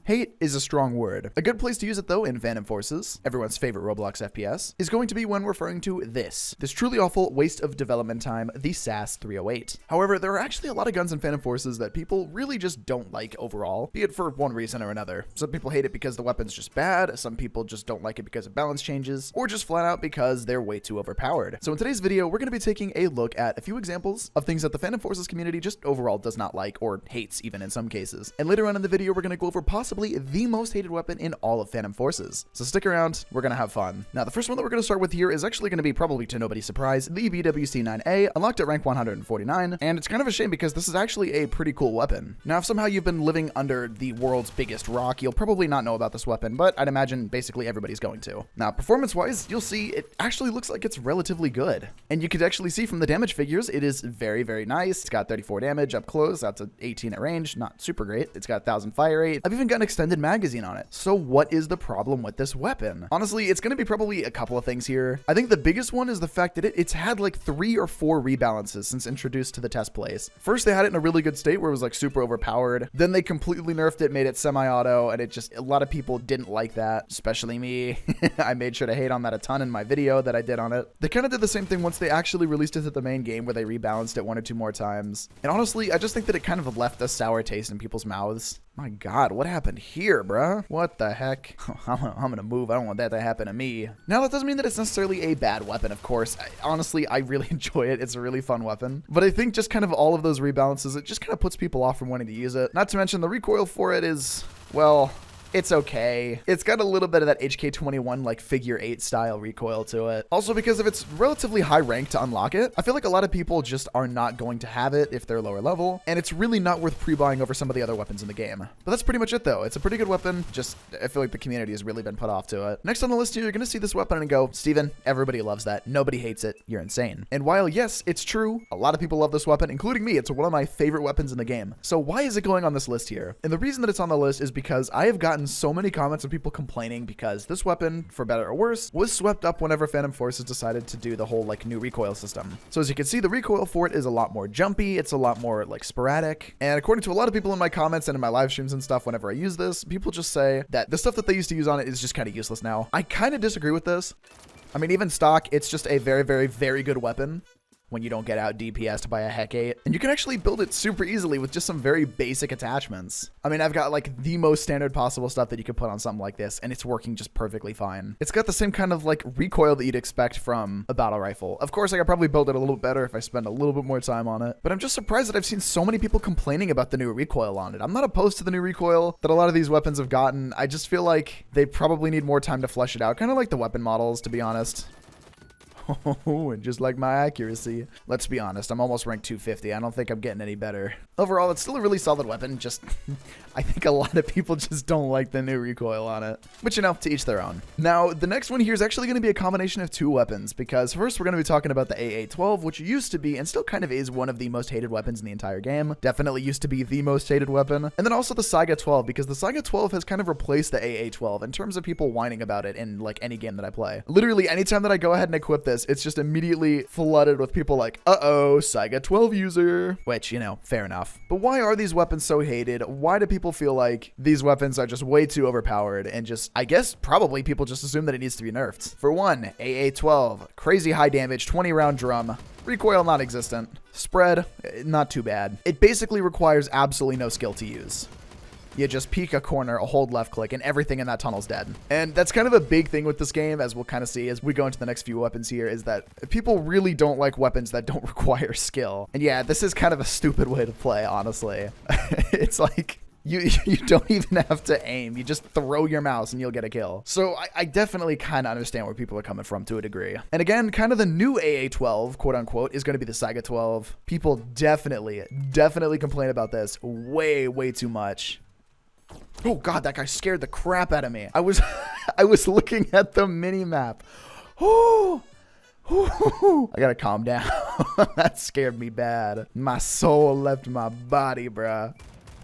Hate is a strong word. A good place to use it though in Phantom Forces, everyone's favorite Roblox FPS, is going to be when referring to this truly awful waste of development time, the SAS 308. However, there are actually a lot of guns in Phantom Forces that people really just don't like overall, be it for one reason or another. Some people hate it because the weapon's just bad, some people just don't like it because of balance changes, or just flat out because they're way too overpowered. So in today's video, we're going to be taking a look at a few examples of things that the Phantom Forces community just overall does not like, or hates even in some cases. And later on in the video, we're going to go over possibly the most hated weapon in all of Phantom Forces. So stick around, we're gonna have fun. Now, the first one that we're gonna start with here is actually gonna be, probably to nobody's surprise, the BWC-9A, unlocked at rank 149, and it's kind of a shame because this is actually a pretty cool weapon. Now, if somehow you've been living under the world's biggest rock, you'll probably not know about this weapon, but I'd imagine basically everybody's going to. Now, performance-wise, you'll see it actually looks like it's relatively good. And you could actually see from the damage figures, it is very, very nice. It's got 34 damage up close, that's a 18 at range, not super great. It's got 1000 fire rate. I've even got an extended magazine on it. So what is the problem with this weapon? Honestly, it's going to be probably a couple of things here. I think the biggest one is the fact that it's had like 3 or 4 rebalances since introduced to the test plays. First, they had it in a really good state where it was like super overpowered. Then they completely nerfed it, made it semi-auto, and a lot of people didn't like that, especially me. I made sure to hate on that a ton in my video that I did on it. They kind of did the same thing once they actually released it to the main game where they rebalanced it 1 or 2 more times. And honestly, I just think that it kind of left a sour taste in people's mouths. My God, what happened here, bruh? What the heck? I'm gonna move. I don't want that to happen to me. Now, that doesn't mean that it's necessarily a bad weapon, of course. Honestly, I really enjoy it. It's a really fun weapon. But I think just kind of all of those rebalances, it just kind of puts people off from wanting to use it. Not to mention the recoil for it is, well, it's okay. It's got a little bit of that HK21 like figure 8 style recoil to it. Also, because of its relatively high rank to unlock it, I feel like a lot of people just are not going to have it if they're lower level, and it's really not worth pre-buying over some of the other weapons in the game. But that's pretty much it though. It's a pretty good weapon, just I feel like the community has really been put off to it. Next on the list here, you're gonna see this weapon and go, Steven, everybody loves that. Nobody hates it. You're insane. And while yes, it's true, a lot of people love this weapon, including me. It's one of my favorite weapons in the game. So why is it going on this list here? And the reason that it's on the list is because I have gotten so many comments of people complaining because this weapon, for better or worse, was swept up whenever Phantom Forces decided to do the whole like new recoil system. So as you can see, the recoil for it is a lot more jumpy, it's a lot more like sporadic, and according to a lot of people in my comments and in my live streams and stuff, whenever I use this, people just say that the stuff that they used to use on it is just kind of useless now. I kind of disagree with this. I mean, even stock, it's just a very, very, very good weapon when you don't get out DPS'd by a Heck 8. And you can actually build it super easily with just some very basic attachments. I mean, I've got like the most standard possible stuff that you could put on something like this, and it's working just perfectly fine. It's got the same kind of like recoil that you'd expect from a battle rifle. Of course, I could probably build it a little better if I spend a little bit more time on it, but I'm just surprised that I've seen so many people complaining about the new recoil on it. I'm not opposed to the new recoil that a lot of these weapons have gotten. I just feel like they probably need more time to flesh it out, kind of like the weapon models, to be honest. Oh, and just like my accuracy. Let's be honest, I'm almost ranked 250. I don't think I'm getting any better. Overall, it's still a really solid weapon, just I think a lot of people just don't like the new recoil on it. But you know, to each their own. Now, the next one here is actually going to be a combination of 2 weapons, because first we're going to be talking about the AA-12, which used to be, and still kind of is, one of the most hated weapons in the entire game. Definitely used to be the most hated weapon. And then also the Saiga-12, because the Saiga-12 has kind of replaced the AA-12 in terms of people whining about it in like any game that I play. Literally, anytime that I go ahead and equip this, it's just immediately flooded with people like, uh-oh, Saiga-12 user. Which, you know, fair enough. But why are these weapons so hated? Why do people feel like these weapons are just way too overpowered? And just, I guess, probably people just assume that it needs to be nerfed. For one, AA-12, crazy high damage, 20 round drum. Recoil non-existent. Spread, not too bad. It basically requires absolutely no skill to use. You just peek a corner, a hold left click, and everything in that tunnel's dead. And that's kind of a big thing with this game, as we'll kind of see as we go into the next few weapons here, is that people really don't like weapons that don't require skill. And yeah, this is kind of a stupid way to play, honestly. It's like, you don't even have to aim. You just throw your mouse and you'll get a kill. So I definitely kind of understand where people are coming from to a degree. And again, kind of the new AA-12, quote unquote, is going to be the Saiga-12. People definitely complain about this way, way too much. Oh God, that guy scared the crap out of me. I was looking at the mini map. Oh, I gotta calm down. That scared me bad. My soul left my body, bruh.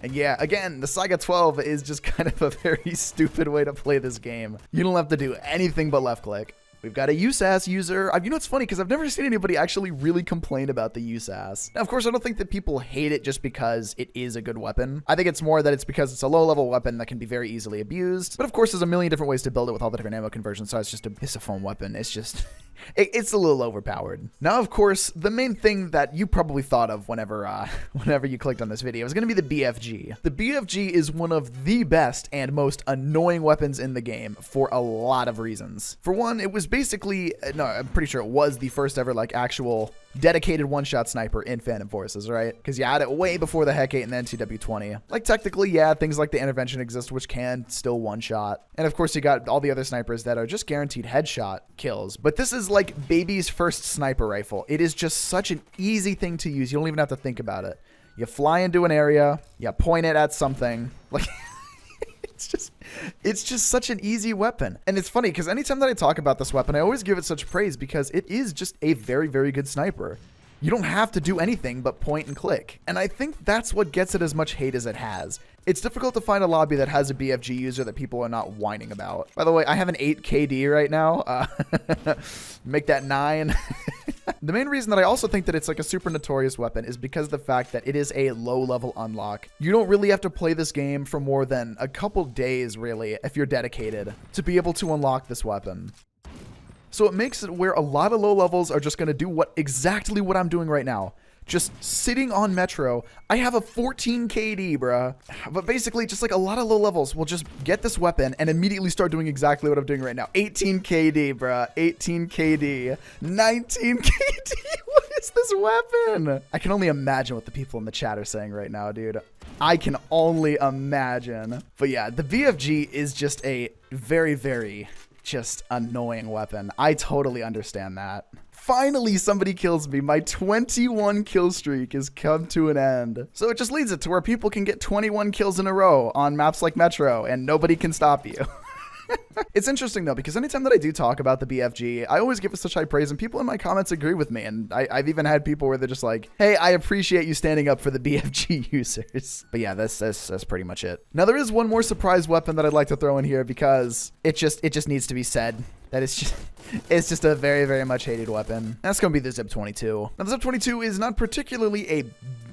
And yeah, again, the Saiga-12 is just kind of a very stupid way to play this game. You don't have to do anything but left click. We've got a USAS user. You know, it's funny because I've never seen anybody actually really complain about the USAS. Now, of course, I don't think that people hate it just because it is a good weapon. I think it's more that it's because it's a low-level weapon that can be very easily abused. But of course, there's a million different ways to build it with all the different ammo conversions, so it's a foam weapon. It's just... It's a little overpowered. Now, of course, the main thing that you probably thought of whenever you clicked on this video is going to be the BFG. The BFG is one of the best and most annoying weapons in the game for a lot of reasons. For one, it was basically, no, I'm pretty sure it was the first ever like actual dedicated one-shot sniper in Phantom Forces, right? Because you had it way before the Heck 8 and the NCW20. Like, technically, yeah, things like the Intervention exist, which can still one-shot. And of course, you got all the other snipers that are just guaranteed headshot kills. But this is like baby's first sniper rifle. It is just such an easy thing to use. You don't even have to think about it. You fly into an area, you point it at something, like... It's just such an easy weapon. And it's funny because anytime that I talk about this weapon, I always give it such praise because it is just a very, very good sniper. You don't have to do anything but point and click. And I think that's what gets it as much hate as it has. It's difficult to find a lobby that has a BFG user that people are not whining about. By the way, I have an 8 KD right now. Make that 9. The main reason that I also think that it's like a super notorious weapon is because of the fact that it is a low-level unlock. You don't really have to play this game for more than a couple days, really, if you're dedicated, to be able to unlock this weapon. So it makes it where a lot of low levels are just going to do exactly what I'm doing right now. Just sitting on Metro. I have a 14 KD, bruh. But basically, just like a lot of low levels will just get this weapon and immediately start doing exactly what I'm doing right now. 18 KD, bruh. 18 KD. 19 KD. What is this weapon? I can only imagine what the people in the chat are saying right now, dude. I can only imagine. But yeah, the BFG is just a very, very just annoying weapon. I totally understand that. Finally, somebody kills me. My 21 kill streak has come to an end. So it just leads it to where people can get 21 kills in a row on maps like Metro and nobody can stop you. It's interesting though, because anytime that I do talk about the BFG, I always give it such high praise and people in my comments agree with me. And I've even had people where they're just like, hey, I appreciate you standing up for the BFG users. But yeah, that's pretty much it. Now there is one more surprise weapon that I'd like to throw in here because it just needs to be said. That it's just a very, very much hated weapon. That's going to be the Zip-22. Now the Zip-22 is not particularly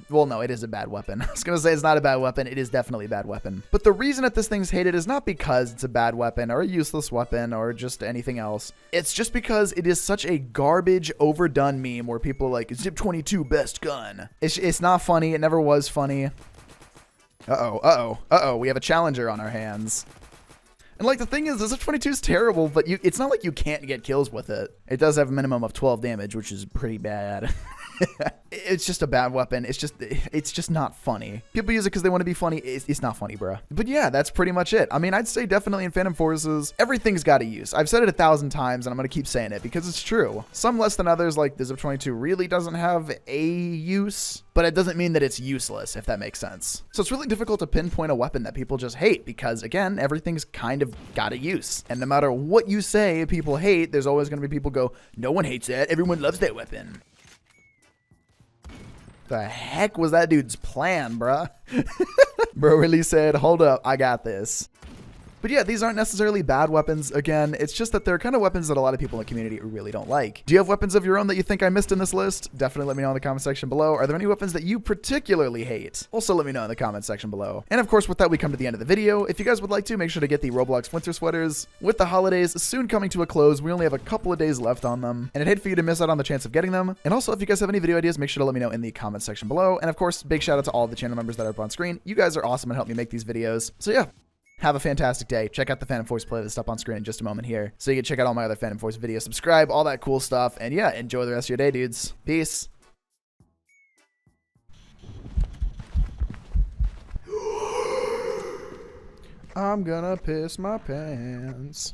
well, no, it is a bad weapon. I was going to say it's not a bad weapon. It is definitely a bad weapon. But the reason that this thing's hated is not because it's a bad weapon or a useless weapon or just anything else. It's just because it is such a garbage, overdone meme where people are like, Zip-22 best gun. It's not funny. It never was funny. Uh-oh. We have a challenger on our hands. And like the thing is, the Zip-22 is terrible, but it's not like you can't get kills with it. It does have a minimum of 12 damage, which is pretty bad. It's just a bad weapon. It's just not funny. People use it because they want to be funny. It's not funny, bro. But yeah, that's pretty much it. I mean, I'd say definitely in Phantom Forces, everything's got a use. I've said it 1,000 times, and I'm going to keep saying it because it's true. Some less than others, like the Zip-22 really doesn't have a use, but it doesn't mean that it's useless, if that makes sense. So it's really difficult to pinpoint a weapon that people just hate because, again, everything's kind of got a use. And no matter what you say people hate, there's always going to be people go, no one hates that. Everyone loves that weapon. The heck was that dude's plan, bruh? Bro really said, hold up, I got this. But yeah, these aren't necessarily bad weapons. Again, it's just that they're kind of weapons that a lot of people in the community really don't like. Do you have weapons of your own that you think I missed in this list? Definitely let me know in the comment section below. Are there any weapons that you particularly hate? Also let me know in the comment section below. And of course, with that, we come to the end of the video. If you guys would like to, make sure to get the Roblox winter sweaters. With the holidays soon coming to a close, we only have a couple of days left on them. And I'd hate for you to miss out on the chance of getting them. And also, if you guys have any video ideas, make sure to let me know in the comment section below. And of course, big shout out to all the channel members that are up on screen. You guys are awesome and help me make these videos. So yeah. Have a fantastic day. Check out the Phantom Force playlist up on screen in just a moment here. So you can check out all my other Phantom Force videos, subscribe, all that cool stuff. And yeah, enjoy the rest of your day, dudes. Peace. I'm gonna piss my pants.